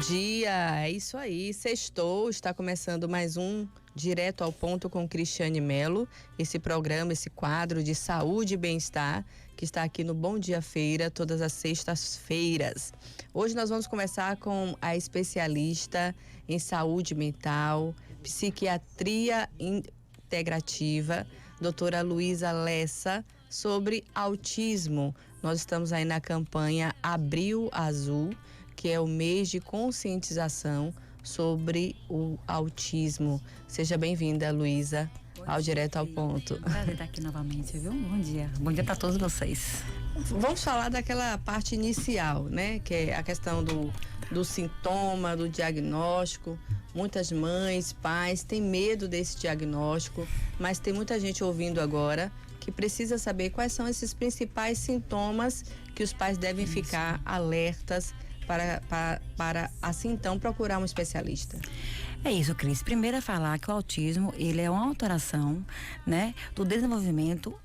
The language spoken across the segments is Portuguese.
dia, é isso aí, sextou, está começando mais um Direto ao Ponto com Cristiane Melo, esse programa, esse quadro de saúde e bem-estar que está aqui no Bom Dia Feira, todas as sextas-feiras. Hoje nós vamos conversar com a especialista em saúde mental, psiquiatria integrativa, doutora Luísa Lessa, sobre autismo. Nós estamos aí na campanha Abril Azul, que é o mês de conscientização sobre o autismo. Seja bem-vinda, Luísa, ao Direto ao Ponto. Prazer estar aqui novamente, viu? Bom dia. Bom dia para todos vocês. Vamos falar daquela parte inicial, né? Que é a questão do sintoma, do diagnóstico. Muitas mães, pais têm medo desse diagnóstico, mas tem muita gente ouvindo agora que precisa saber quais são esses principais sintomas que os pais devem ficar alertas para assim então procurar um especialista. É isso, Cris. Primeiro é falar que o autismo, ele é uma alteração, né, do desenvolvimento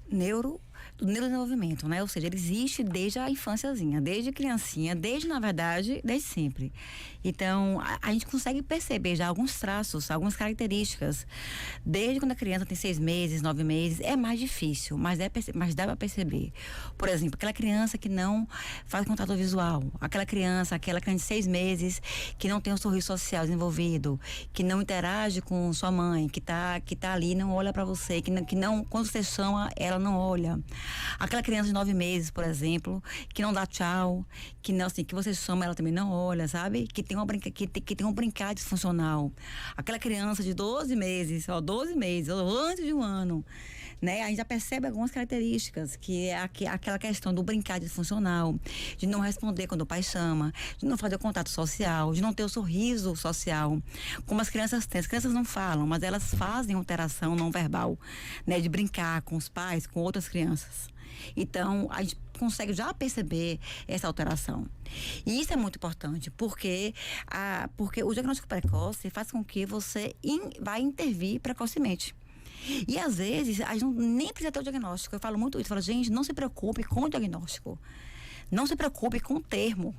do neurodesenvolvimento, né? Ou seja, ele existe desde a infânciazinha, desde criancinha, na verdade, desde sempre. Então, a gente consegue perceber já alguns traços, algumas características. Desde quando a criança tem 6 meses, 9 meses, é mais difícil, mas dá pra perceber. Por exemplo, aquela criança que não faz contato visual, aquela criança de 6 meses, que não tem um sorriso social desenvolvido, que não interage com sua mãe, que tá ali, não olha pra você, que não, quando você chama, ela não olha. Aquela criança de 9 meses, por exemplo, que não dá tchau, que não, assim, que você chama, ela também não olha, sabe? Que tem um brincar disfuncional. Aquela criança de 12 meses, ou antes de um ano, né? A gente já percebe algumas características, que é aquela questão do brincar disfuncional, de não responder quando o pai chama, de não fazer o contato social, de não ter o sorriso social. Como as crianças têm, as crianças não falam, mas elas fazem alteração não verbal, né? De brincar com os pais, com outras crianças. Então, a gente consegue já perceber essa alteração. E isso é muito importante, porque o diagnóstico precoce faz com que você vai intervir precocemente. E às vezes, a gente nem precisa ter o diagnóstico. Eu falo muito isso, eu falo, gente, não se preocupe com o diagnóstico. Não se preocupe com o termo.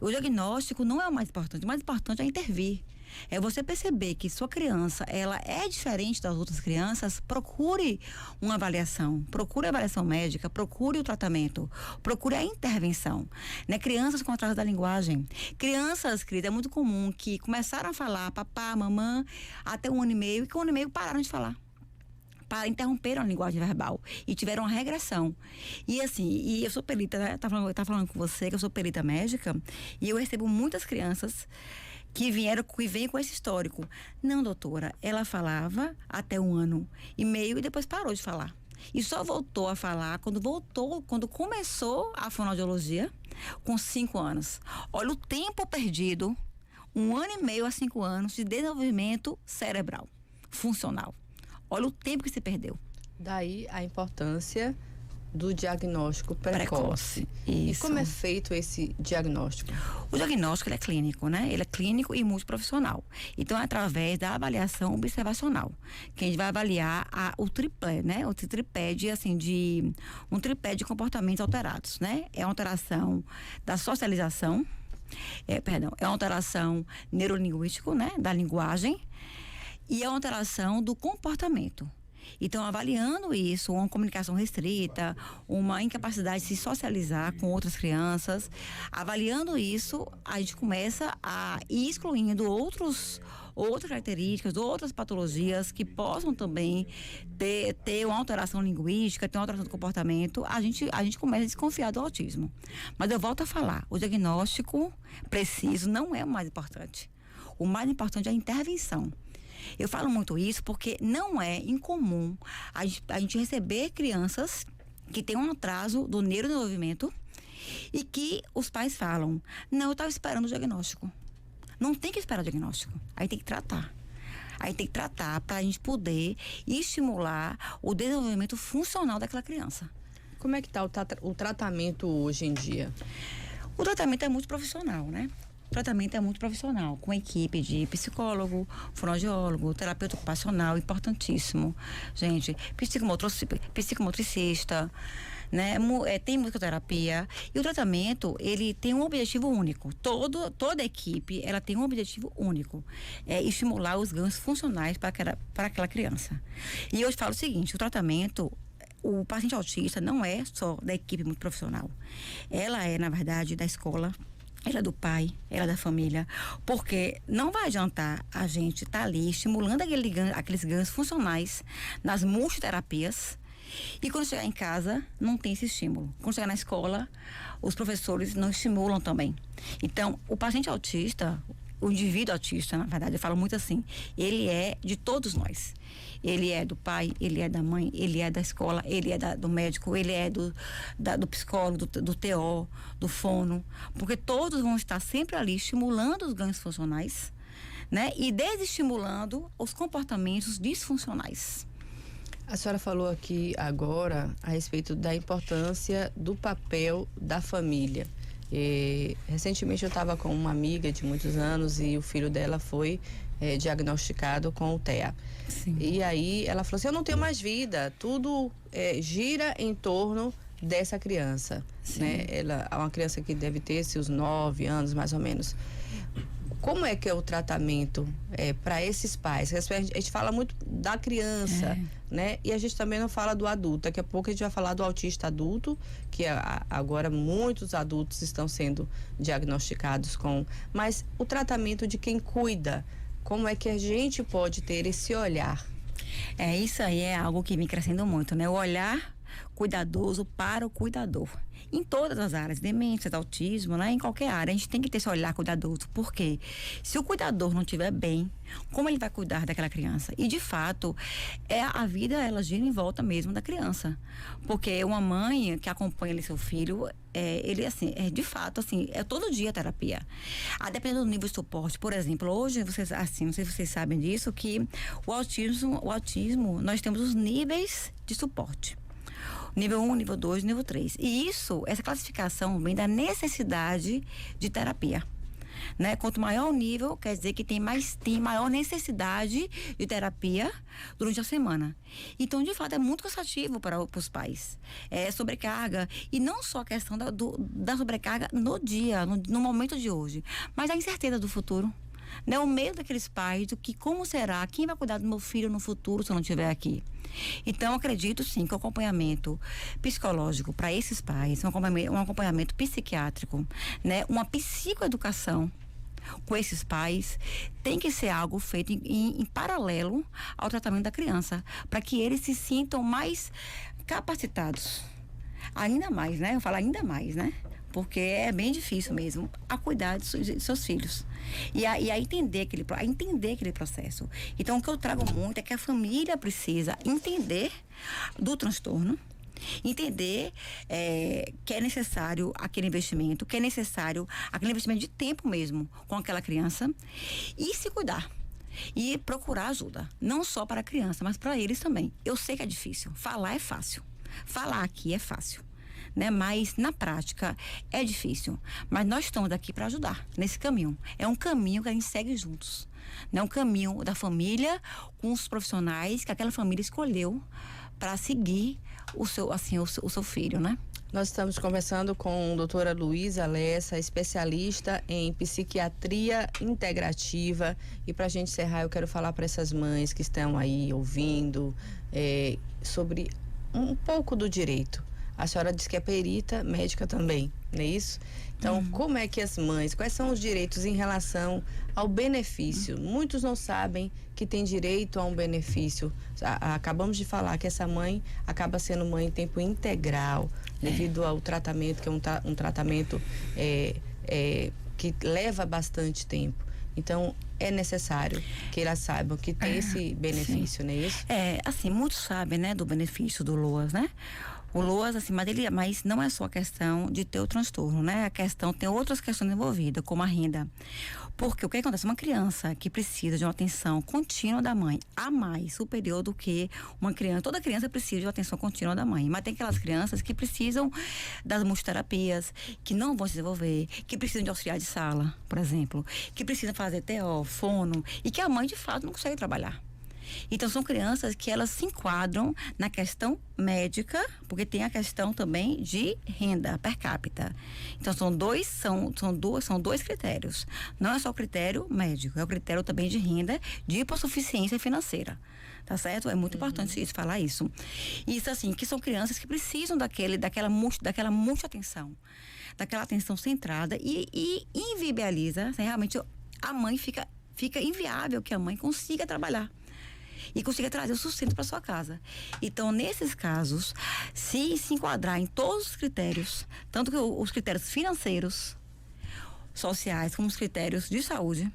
O diagnóstico não é o mais importante é intervir. É você perceber que sua criança, ela é diferente das outras crianças, procure uma avaliação, procure a avaliação médica, procure o tratamento, procure a intervenção, né? Crianças com atraso da linguagem, crianças, Cris, é muito comum que começaram a falar papá, mamã, até 1 ano e meio, e com 1 ano e meio pararam de falar. Interromperam a linguagem verbal e tiveram uma regressão. E assim, eu sou perita, né? Tá falando com você que eu sou perita médica, e eu recebo muitas crianças que vêm com esse histórico. Não, doutora, ela falava até 1 ano e meio e depois parou de falar. E só voltou a falar quando começou a fonoaudiologia, com 5 anos. Olha o tempo perdido, 1 ano e meio a 5 anos de desenvolvimento cerebral, funcional. Olha o tempo que se perdeu. Daí a importância do diagnóstico precoce. Isso. E como é feito esse diagnóstico? O diagnóstico, ele é clínico, né? Ele é clínico e multiprofissional. Então, é através da avaliação observacional, que a gente vai avaliar um tripé de comportamentos alterados, né? É uma alteração da socialização, é uma alteração neurolinguística, né? Da linguagem, e é uma alteração do comportamento. Então, avaliando isso, uma comunicação restrita, uma incapacidade de se socializar com outras crianças, avaliando isso, a gente começa a ir excluindo outras características, outras patologias que possam também ter uma alteração linguística, ter uma alteração do comportamento. A gente começa a desconfiar do autismo. Mas eu volto a falar, o diagnóstico preciso não é o mais importante. O mais importante é a intervenção. Eu falo muito isso porque não é incomum a gente receber crianças que têm um atraso do neurodesenvolvimento e que os pais falam, não, eu estava esperando o diagnóstico. Não tem que esperar o diagnóstico, aí tem que tratar. Aí tem que tratar para a gente poder estimular o desenvolvimento funcional daquela criança. Como é que está o tratamento hoje em dia? O tratamento é muito profissional, né? O tratamento é muito profissional, com equipe de psicólogo, fonoaudiólogo, terapeuta ocupacional, importantíssimo. Gente, psicomotricista, né? Tem musicoterapia. E o tratamento, ele tem um objetivo único. Toda a equipe, ela tem um objetivo único. É estimular os ganhos funcionais para aquela criança. E eu falo o seguinte, o tratamento, o paciente autista não é só da equipe muito profissional. Ela é, na verdade, da escola, ela é do pai, ela é da família, porque não vai adiantar a gente estar ali estimulando aqueles ganhos funcionais nas multiterapias e quando chegar em casa não tem esse estímulo. Quando chegar na escola, os professores não estimulam também. Então, o paciente autista, o indivíduo autista, na verdade, eu falo muito assim, ele é de todos nós. Ele é do pai, ele é da mãe, ele é da escola, ele é do médico, ele é do psicólogo, do TO, do fono, porque todos vão estar sempre ali estimulando os ganhos funcionais, né? E desestimulando os comportamentos disfuncionais. A senhora falou aqui agora a respeito da importância do papel da família. Recentemente eu estava com uma amiga de muitos anos e o filho dela foi diagnosticado com o TEA. Sim. E aí ela falou assim, eu não tenho mais vida, tudo gira em torno dessa criança. Né? Ela é uma criança que deve ter seus 9 anos, mais ou menos. Como é que é o tratamento para esses pais? A gente fala muito da criança, né? E a gente também não fala do adulto. Daqui a pouco a gente vai falar do autista adulto, que agora muitos adultos estão sendo diagnosticados com. Mas o tratamento de quem cuida, como é que a gente pode ter esse olhar? Isso aí é algo que vem crescendo muito, né? O olhar cuidadoso para o cuidador. Em todas as áreas, demência, autismo, né? Em qualquer área, a gente tem que ter esse olhar cuidadoso. Por quê? Se o cuidador não estiver bem, como ele vai cuidar daquela criança? E, de fato, a vida, ela gira em volta mesmo da criança. Porque uma mãe que acompanha ali seu filho, ele, assim, de fato, assim, é todo dia terapia. Dependendo do nível de suporte. Por exemplo, hoje, vocês, assim, não sei se vocês sabem disso, que o autismo, nós temos os níveis de suporte. Nível 1, nível 2, nível 3. E essa classificação vem da necessidade de terapia. Né? Quanto maior o nível, quer dizer que tem maior necessidade de terapia durante a semana. Então, de fato, é muito cansativo para os pais. É sobrecarga. E não só a questão da sobrecarga no dia, no momento de hoje, mas a incerteza do futuro. Né? O medo daqueles pais do que como será, quem vai cuidar do meu filho no futuro se eu não estiver aqui. Então, acredito sim que o acompanhamento psicológico para esses pais, um acompanhamento psiquiátrico, né? Uma psicoeducação com esses pais tem que ser algo feito em paralelo ao tratamento da criança, para que eles se sintam mais capacitados. Ainda mais, né? Eu falo ainda mais, né? Porque é bem difícil mesmo a cuidar de seus filhos. E a entender aquele processo. Então, o que eu trago muito é que a família precisa entender do transtorno, entender que é necessário aquele investimento, que é necessário aquele investimento de tempo mesmo com aquela criança e se cuidar. E procurar ajuda, não só para a criança, mas para eles também. Eu sei que é difícil, falar é fácil, falar aqui é fácil. Né? Mas na prática é difícil, mas nós estamos aqui para ajudar nesse caminho. É um caminho que a gente segue juntos, né? Um caminho da família com os profissionais que aquela família escolheu para seguir o seu filho, né? Nós estamos conversando com a doutora Luísa Lessa, especialista em psiquiatria integrativa. E para a gente encerrar, eu quero falar para essas mães que estão aí ouvindo sobre um pouco do direito. A senhora disse que é perita, médica também, não é isso? Então, como é que as mães, quais são os direitos em relação ao benefício? Muitos não sabem que tem direito a um benefício. Acabamos de falar que essa mãe acaba sendo mãe em tempo integral, devido ao tratamento, que é um tratamento que leva bastante tempo. Então, é necessário que elas saibam que tem esse benefício, não é isso? Assim, muitos sabem, né, do benefício do LOAS, né? O LOAS, assim, mas não é só a questão de ter o transtorno, né? A questão, tem outras questões envolvidas, como a renda. Porque o que acontece? Uma criança que precisa de uma atenção contínua da mãe, a mais superior do que uma criança. Toda criança precisa de uma atenção contínua da mãe. Mas tem aquelas crianças que precisam das multiterapias, que não vão se desenvolver, que precisam de auxiliar de sala, por exemplo, que precisam fazer TO, fono, e que a mãe, de fato, não consegue trabalhar. Então, são crianças que elas se enquadram na questão médica, porque tem a questão também de renda per capita. Então, são dois critérios. Não é só o critério médico, é o critério também de renda, de hipossuficiência financeira. Tá certo? É muito importante isso, falar isso. Isso, assim, que são crianças que precisam daquela multiatenção, daquela atenção centrada e inviabiliza, assim, realmente a mãe fica inviável que a mãe consiga trabalhar e consiga trazer o sustento para sua casa. Então, nesses casos, se enquadrar em todos os critérios, tanto que os critérios financeiros, sociais, como os critérios de saúde,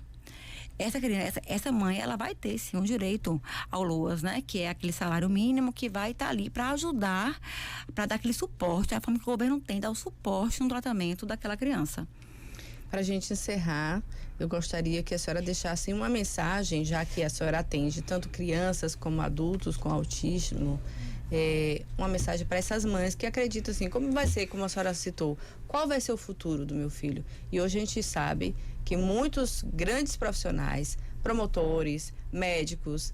essa criança, essa mãe, ela vai ter sim um direito ao LOAS, né? Que é aquele salário mínimo que vai estar ali para ajudar, para dar aquele suporte, a forma que o governo tem, dar o suporte no tratamento daquela criança. Para a gente encerrar, eu gostaria que a senhora deixasse uma mensagem, já que a senhora atende tanto crianças como adultos com autismo, uma mensagem para essas mães que acreditam assim, como vai ser, como a senhora citou, qual vai ser o futuro do meu filho? E hoje a gente sabe que muitos grandes profissionais, promotores, médicos,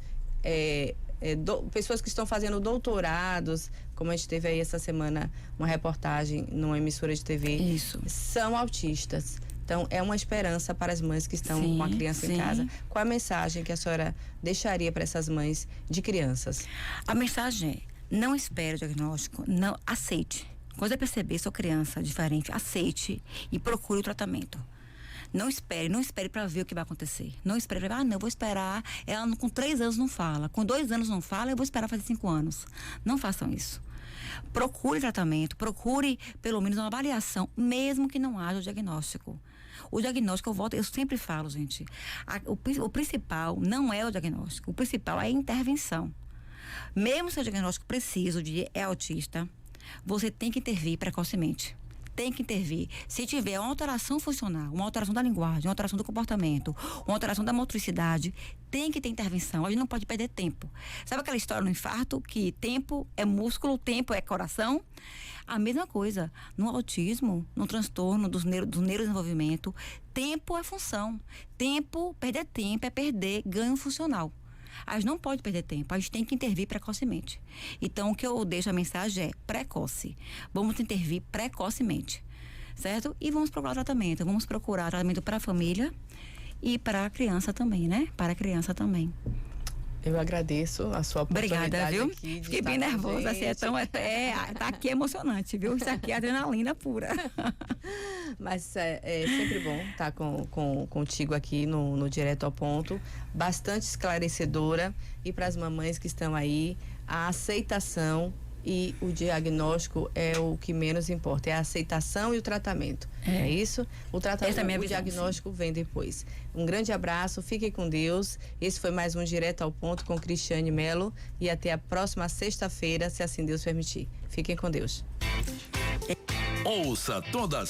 pessoas que estão fazendo doutorados, como a gente teve aí essa semana uma reportagem numa emissora de TV, Isso. São autistas. Então, é uma esperança para as mães que estão com a criança em casa. Qual a mensagem que a senhora deixaria para essas mães de crianças? A mensagem é: não espere o diagnóstico, não aceite. Quando você perceber sua criança diferente, aceite e procure o tratamento. Não espere para ver o que vai acontecer. Não espere, eu vou esperar, ela com 3 anos não fala, com 2 anos não fala, eu vou esperar fazer 5 anos. Não façam isso. Procure tratamento, procure pelo menos uma avaliação, mesmo que não haja o diagnóstico. O diagnóstico, eu sempre falo, gente, o principal não é o diagnóstico, o principal é a intervenção. Mesmo se o diagnóstico preciso de autista, você tem que intervir precocemente. Tem que intervir. Se tiver uma alteração funcional, uma alteração da linguagem, uma alteração do comportamento, uma alteração da motricidade, tem que ter intervenção. A gente não pode perder tempo. Sabe aquela história no infarto, que tempo é músculo, tempo é coração? A mesma coisa. No autismo, no transtorno do neurodesenvolvimento, tempo é função. Perder tempo é perder ganho funcional. A gente não pode perder tempo, a gente tem que intervir precocemente. Então, o que eu deixo a mensagem é precoce. Vamos intervir precocemente, certo? E vamos procurar tratamento. Vamos procurar tratamento para a família e para a criança também, né? Para a criança também. Eu agradeço a sua oportunidade. Obrigada, viu? Aqui de Fiquei bem nervosa, assim, tá aqui emocionante, viu? Isso aqui é adrenalina pura. Mas é sempre bom estar contigo aqui no Direto ao Ponto, bastante esclarecedora, e para as mamães que estão aí, a aceitação e o diagnóstico é o que menos importa, é a aceitação e o tratamento. É isso? O tratamento, o diagnóstico vem depois. Um grande abraço, fiquem com Deus. Esse foi mais um Direto ao Ponto com Cristiane Melo, e até a próxima sexta-feira, se assim Deus permitir. Fiquem com Deus. Ouça toda